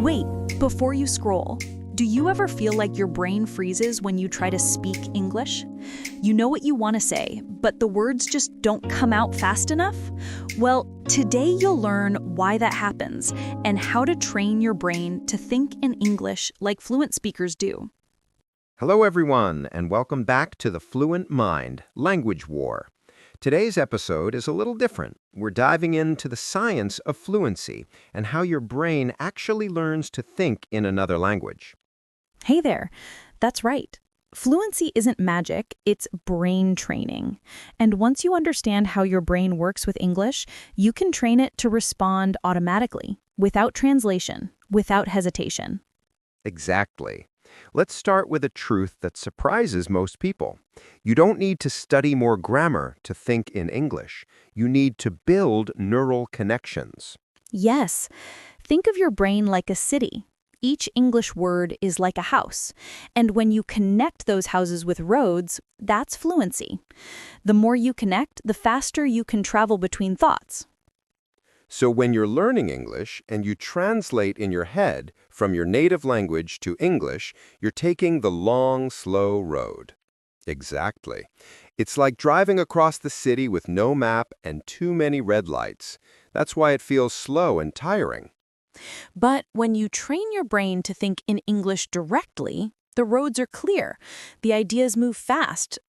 Wait, before you scroll, do you ever feel like your brain freezes when you try to speak English? You know what you want to say, but the words just don't come out fast enough? Well, today you'll learn why that happens and how to train your brain to think in English like fluent speakers do. Hello, everyone, and welcome back to the Fluent Mind Language War. Today's episode is a little different. We're diving into the science of fluency and how your brain actually learns to think in another language. Hey there, that's right. Fluency isn't magic, it's brain training. And once you understand how your brain works with English, you can train it to respond automatically, without translation, without hesitation. Exactly. Let's start with a truth that surprises most people. You don't need to study more grammar to think in English. You need to build neural connections. Yes, think of your brain like a city. Each English word is like a house. And when you connect those houses with roads, that's fluency. The more you connect, the faster you can travel between thoughts. So when you're learning English and you translate in your head from your native language to English, you're taking the long, slow road. Exactly. It's like driving across the city with no map and too many red lights. That's why it feels slow and tiring. But when you train your brain to think in English directly, the roads are clear. The ideas move fast.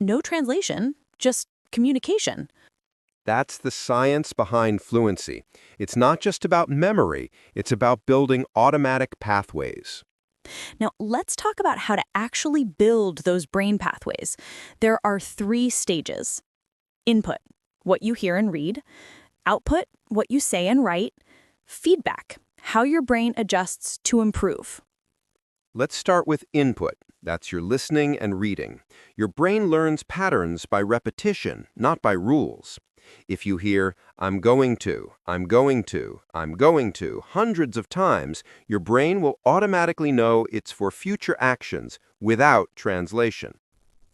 No translation, just communication. That's the science behind fluency. It's not just about memory, it's about building automatic pathways. Now, let's talk about how to actually build those brain pathways. There are 3 stages. Input, what you hear and read. Output, what you say and write. Feedback, how your brain adjusts to improve. Let's start with input. That's your listening and reading. Your brain learns patterns by repetition, not by rules. If you hear, I'm going to, I'm going to, I'm going to, hundreds of times, your brain will automatically know it's for future actions without translation.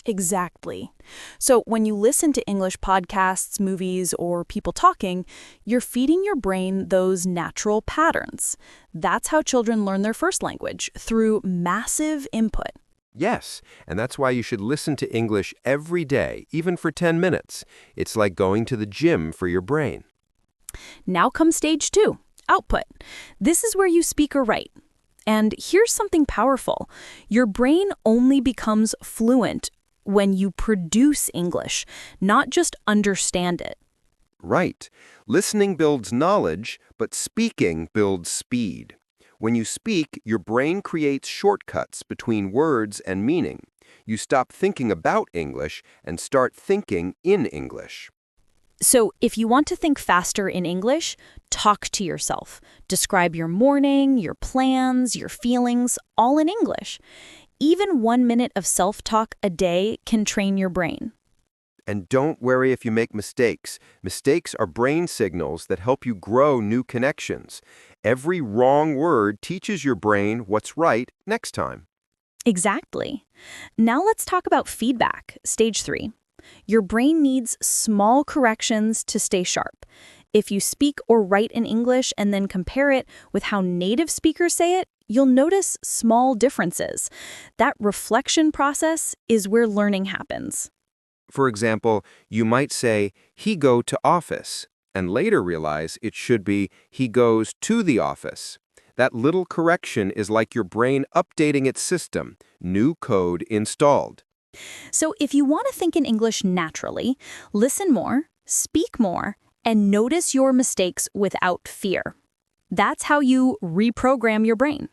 Exactly. So when you listen to English podcasts, movies, or people talking, you're feeding your brain those natural patterns. That's how children learn their first language, through massive input. Yes, and that's why you should listen to English every day, even for 10 minutes. It's like going to the gym for your brain. Now comes stage 2, output. This is where you speak or write. And here's something powerful. Your brain only becomes fluent when you produce English, not just understand it. Right. Listening builds knowledge, but speaking builds speed. When you speak, your brain creates shortcuts between words and meaning. You stop thinking about English and start thinking in English. So if you want to think faster in English, talk to yourself. Describe your morning, your plans, your feelings, all in English. Even 1 minute of self-talk a day can train your brain. And don't worry if you make mistakes. Mistakes are brain signals that help you grow new connections. Every wrong word teaches your brain what's right next time. Exactly. Now let's talk about feedback, stage 3. Your brain needs small corrections to stay sharp. If you speak or write in English and then compare it with how native speakers say it, you'll notice small differences. That reflection process is where learning happens. For example, you might say, he go to office, and later realize it should be, he goes to the office. That little correction is like your brain updating its system, new code installed. So if you want to think in English naturally, listen more, speak more, and notice your mistakes without fear. That's how you reprogram your brain.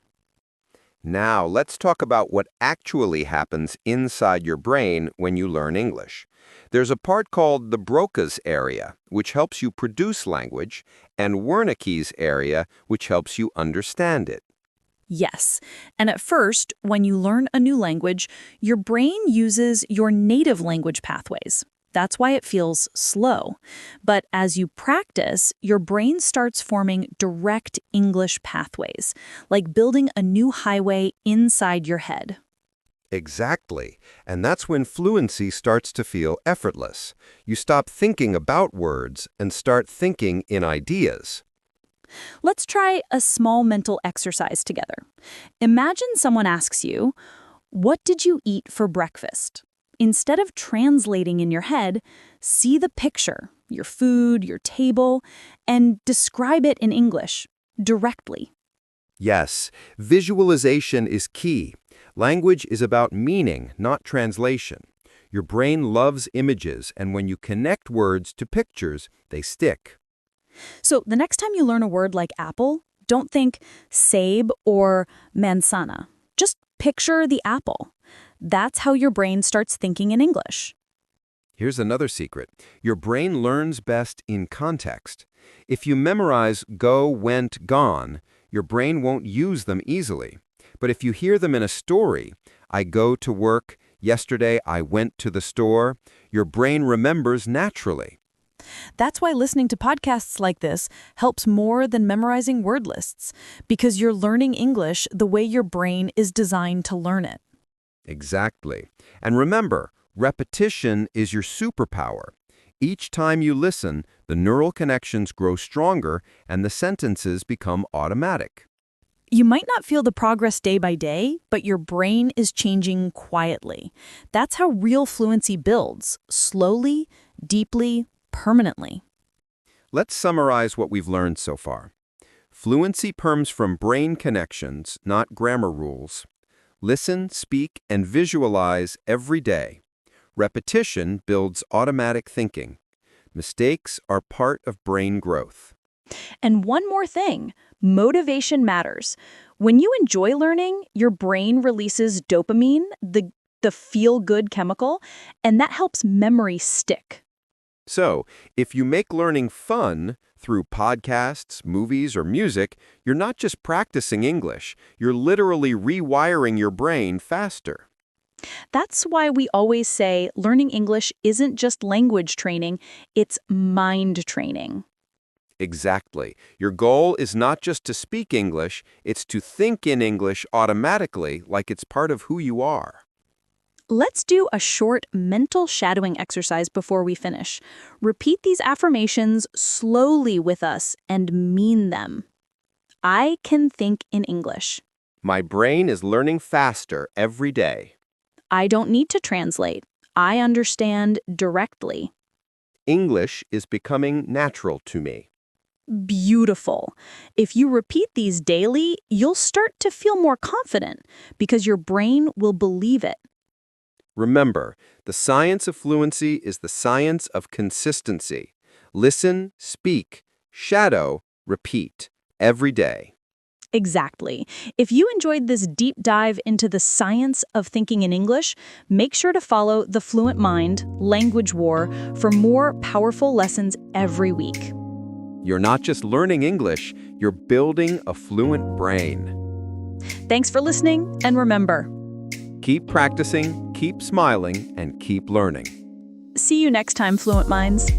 Now, let's talk about what actually happens inside your brain when you learn English. There's a part called the Broca's area, which helps you produce language, and Wernicke's area, which helps you understand it. Yes, and at first, when you learn a new language, your brain uses your native language pathways. That's why it feels slow. But as you practice, your brain starts forming direct English pathways, like building a new highway inside your head. Exactly. And that's when fluency starts to feel effortless. You stop thinking about words and start thinking in ideas. Let's try a small mental exercise together. Imagine someone asks you, "What did you eat for breakfast?" Instead of translating in your head, see the picture, your food, your table, and describe it in English, directly. Yes, visualization is key. Language is about meaning, not translation. Your brain loves images, and when you connect words to pictures, they stick. So the next time you learn a word like apple, don't think sabe or manzana. Just picture the apple. That's how your brain starts thinking in English. Here's another secret. Your brain learns best in context. If you memorize go, went, gone, your brain won't use them easily. But if you hear them in a story, I go to work, yesterday I went to the store, your brain remembers naturally. That's why listening to podcasts like this helps more than memorizing word lists, because you're learning English the way your brain is designed to learn it. Exactly. And remember, repetition is your superpower. Each time you listen, the neural connections grow stronger and the sentences become automatic. You might not feel the progress day by day, but your brain is changing quietly. That's how real fluency builds, slowly, deeply, permanently. Let's summarize what we've learned so far. Fluency comes from brain connections, not grammar rules. Listen, speak, and visualize every day. Repetition builds automatic thinking. Mistakes are part of brain growth. And one more thing, motivation matters. When you enjoy learning, your brain releases dopamine, the feel-good chemical, and that helps memory stick. So, if you make learning fun through podcasts, movies, or music, you're not just practicing English, you're literally rewiring your brain faster. That's why we always say learning English isn't just language training, it's mind training. Exactly. Your goal is not just to speak English, it's to think in English automatically like it's part of who you are. Let's do a short mental shadowing exercise before we finish. Repeat these affirmations slowly with us and mean them. I can think in English. My brain is learning faster every day. I don't need to translate. I understand directly. English is becoming natural to me. Beautiful. If you repeat these daily, you'll start to feel more confident because your brain will believe it. Remember, the science of fluency is the science of consistency. Listen, speak, shadow, repeat every day. Exactly. If you enjoyed this deep dive into the science of thinking in English, make sure to follow the Fluent Mind Language War for more powerful lessons every week. You're not just learning English, you're building a fluent brain. Thanks for listening, and remember, Keep practicing, keep smiling, and keep learning. see you next time, Fluent Minds.